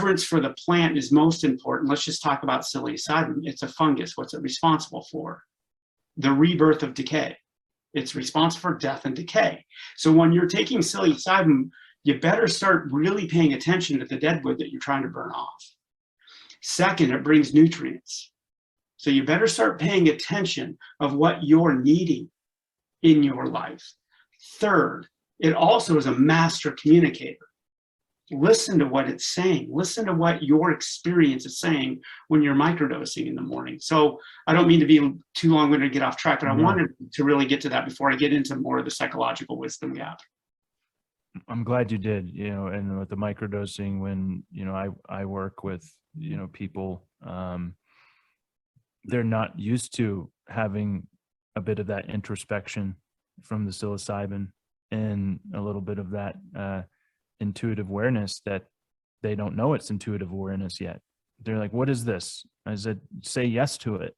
reverence for the plant is most important. Let's just talk about psilocybin. It's a fungus. What's it responsible for? The rebirth of decay. It's responsible for death and decay. So when you're taking psilocybin, you better start really paying attention to the deadwood that you're trying to burn off. Second, it brings nutrients. So you better start paying attention of what you're needing in your life. Third, it also is a master communicator. Listen to what it's saying. Listen to what your experience is saying when you're microdosing in the morning. So I don't mean to be too long-winded to get off track, but I wanted to really get to that before I get into more of the psychological wisdom gap. I'm glad you did, and with the microdosing, when, I work with, people, they're not used to having a bit of that introspection from the psilocybin and a little bit of that intuitive awareness that they don't know it's intuitive awareness yet. They're like, what is this? I said, say yes to it.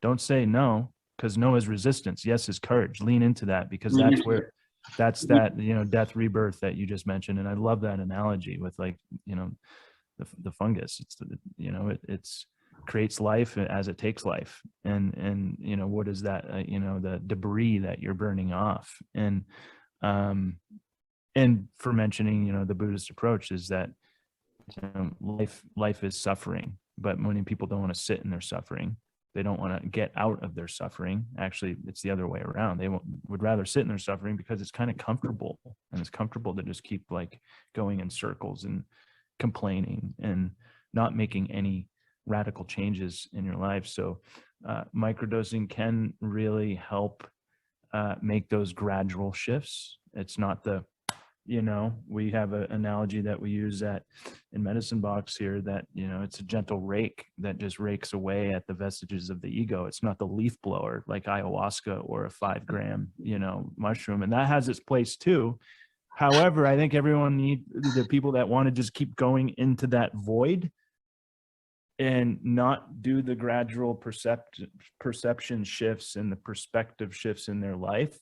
Don't say no, because no is resistance. Yes is courage. Lean into that, because that's that, death, rebirth that you just mentioned. And I love that analogy with, like, the fungus. It's, it's creates life as it takes life. And what is that, the debris that you're burning off. And for mentioning, the Buddhist approach is that life is suffering, but many people don't want to sit in their suffering. They don't want to get out of their suffering. Actually, it's the other way around. They would rather sit in their suffering because it's kind of comfortable, and it's comfortable to just keep like going in circles and complaining and not making any radical changes in your life. So microdosing can really help make those gradual shifts. It's not the, we have an analogy that we use in Medicine Box here, that, it's a gentle rake that just rakes away at the vestiges of the ego. It's not the leaf blower like ayahuasca or a 5 gram, mushroom. And that has its place too. However, I think everyone the people that want to just keep going into that void and not do the gradual perception shifts and the perspective shifts in their life,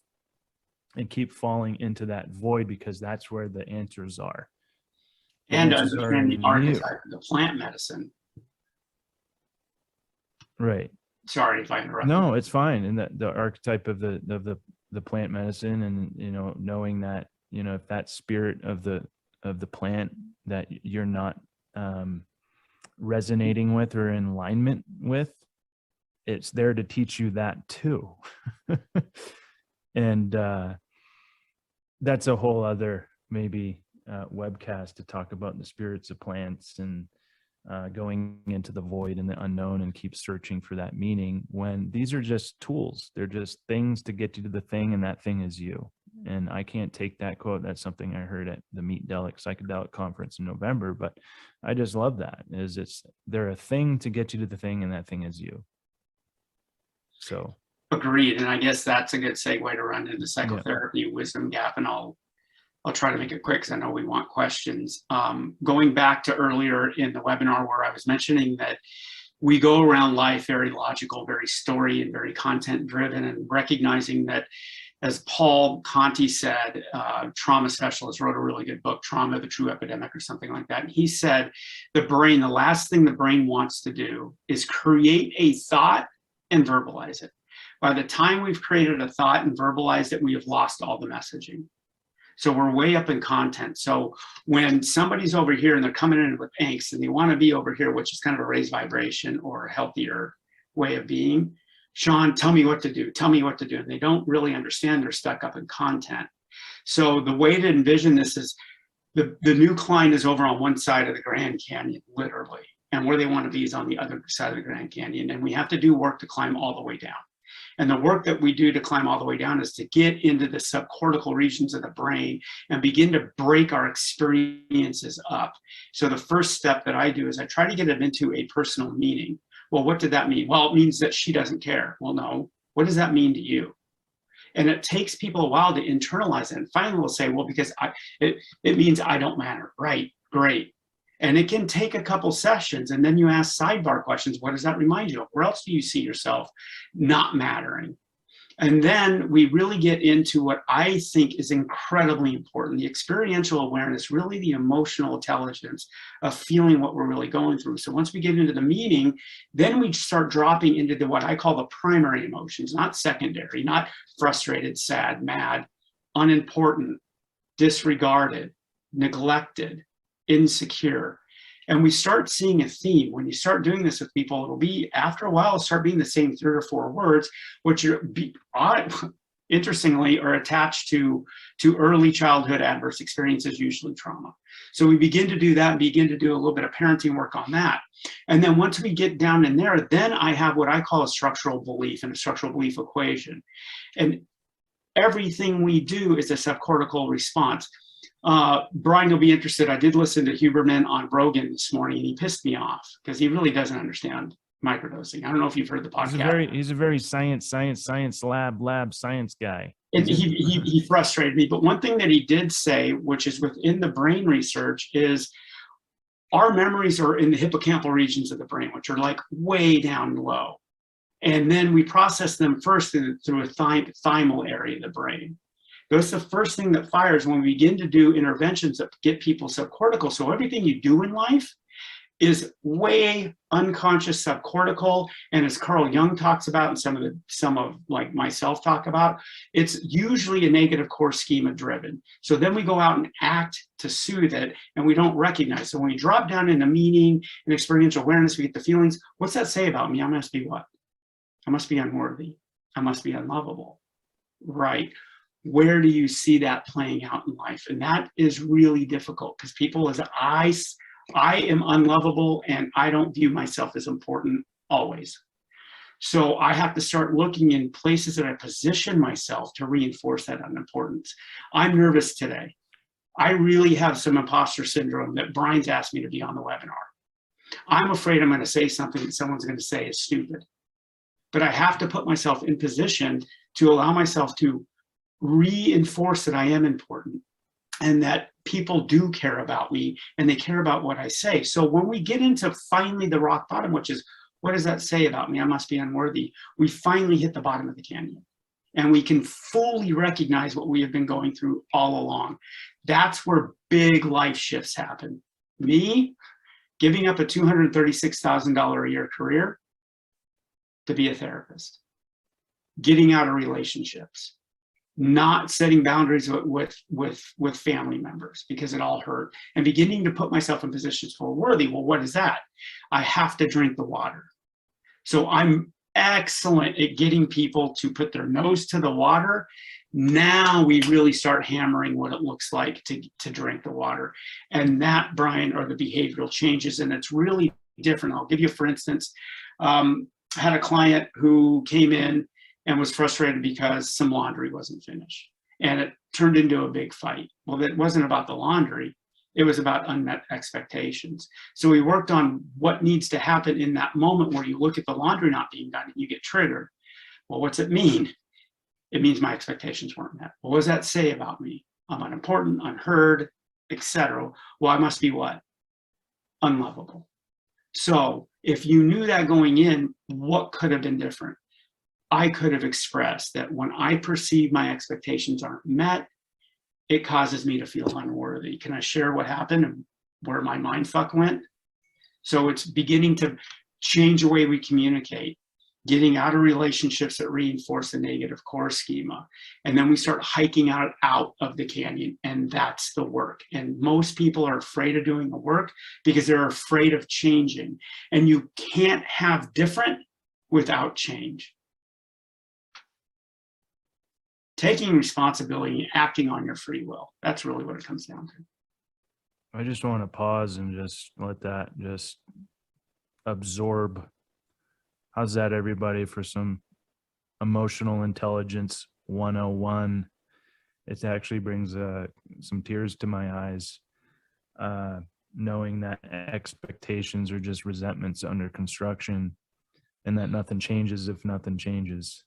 and keep falling into that void, because that's where the answers are. And understand the archetype of the plant medicine. Right. Sorry if I interrupted. No, it's fine. And the archetype of the plant medicine, and knowing that, if that spirit of the plant that you're not resonating with or in alignment with, it's there to teach you that too. And that's a whole other maybe webcast to talk about the spirits of plants and going into the void and the unknown and keep searching for that meaning, when these are just tools. They're just things to get you to the thing, and that thing is you. And I can't take that quote. That's something I heard at the Meatdelic Psychedelic Conference in November, but I just love that. They're a thing to get you to the thing, and that thing is you. So agreed. And I guess that's a good segue to run into psychotherapy wisdom gap, and I'll try to make it quick because I know we want questions. Going back to earlier in the webinar where I was mentioning that we go around life very logical, very story and very content driven, and recognizing that, as Paul Conti said, trauma specialist, wrote a really good book, Trauma, the True Epidemic, or something like that. And he said, the last thing the brain wants to do is create a thought and verbalize it. By the time we've created a thought and verbalized it, we have lost all the messaging. So we're way up in content. So when somebody's over here and they're coming in with angst and they want to be over here, which is kind of a raised vibration or a healthier way of being, Sean, tell me what to do. Tell me what to do. And they don't really understand. They're stuck up in content. So the way to envision this is the new client is over on one side of the Grand Canyon, literally. And where they want to be is on the other side of the Grand Canyon. And we have to do work to climb all the way down. And the work that we do to climb all the way down is to get into the subcortical regions of the brain and begin to break our experiences up. So the first step that I do is I try to get them into a personal meaning. Well, what did that mean? Well, it means that she doesn't care. Well, no. What does that mean to you? And it takes people a while to internalize it. And finally we'll say, well, because it means I don't matter. Right, great. And it can take a couple sessions, and then you ask sidebar questions. What does that remind you of? Where else do you see yourself not mattering? And then we really get into what I think is incredibly important, the experiential awareness, really the emotional intelligence of feeling what we're really going through. So once we get into the meaning, then we start dropping into the what I call the primary emotions, not secondary, not frustrated, sad, mad, unimportant, disregarded, neglected, insecure. And we start seeing a theme. When you start doing this with people, it'll be, after a while, it'll start being the same 3 or 4 words, which are interestingly are attached to early childhood adverse experiences, usually trauma. So we begin to do that and begin to do a little bit of parenting work on that. And then once we get down in there, then I have what I call a structural belief and a structural belief equation. And everything we do is a subcortical response. Brian will be interested. I did listen to Huberman on Rogan this morning, and he pissed me off because he really doesn't understand microdosing. I don't know if you've heard the podcast. He's a very science lab science guy. And he frustrated me. But one thing that he did say, which is within the brain research, is our memories are in the hippocampal regions of the brain, which are like way down low. And then we process them first through a thymal area of the brain. That's the first thing that fires when we begin to do interventions that get people subcortical. So everything you do in life is way unconscious subcortical. And as Carl Jung talks about, and some of like myself talk about, it's usually a negative core schema driven. So then we go out and act to soothe it, and we don't recognize. So when we drop down into meaning and experiential awareness, we get the feelings. What's that say about me? I must be what? I must be unworthy. I must be unlovable. Right. Where do you see that playing out in life? And that is really difficult because people, as I am unlovable and I don't view myself as important always. So I have to start looking in places that I position myself to reinforce that unimportance. I'm nervous today. I really have some imposter syndrome that Brian's asked me to be on the webinar. I'm afraid I'm going to say something that someone's going to say is stupid. But I have to put myself in position to allow myself to reinforce that I am important and that people do care about me and they care about what I say. So when we get into finally the rock bottom, which is, what does that say about me? I must be unworthy. We finally hit the bottom of the canyon and we can fully recognize what we have been going through all along. That's where big life shifts happen. Me giving up a $236,000 a year career to be a therapist, getting out of relationships, not setting boundaries with family members because it all hurt, and beginning to put myself in positions for worthy. Well, what is that? I have to drink the water. So I'm excellent at getting people to put their nose to the water. Now we really start hammering what it looks like to drink the water. And that, Brian, are the behavioral changes. And it's really different. I'll give you, for instance, I had a client who came in and was frustrated because some laundry wasn't finished. And it turned into a big fight. Well, it wasn't about the laundry. It was about unmet expectations. So we worked on what needs to happen in that moment where you look at the laundry not being done and you get triggered. Well, what's it mean? It means my expectations weren't met. What does that say about me? I'm unimportant, unheard, etc. Well, I must be what? Unlovable. So if you knew that going in, what could have been different? I could have expressed that when I perceive my expectations aren't met, it causes me to feel unworthy. Can I share what happened and where my mind fuck went? So it's beginning to change the way we communicate, getting out of relationships that reinforce the negative core schema. And then we start hiking out of the canyon, and that's the work. And most people are afraid of doing the work because they're afraid of changing. And you can't have different without change. Taking responsibility and acting on your free will. That's really what it comes down to. I just want to pause and just let that just absorb. How's that, everybody, for some emotional intelligence 101? It actually brings some tears to my eyes, knowing that expectations are just resentments under construction and that nothing changes if nothing changes.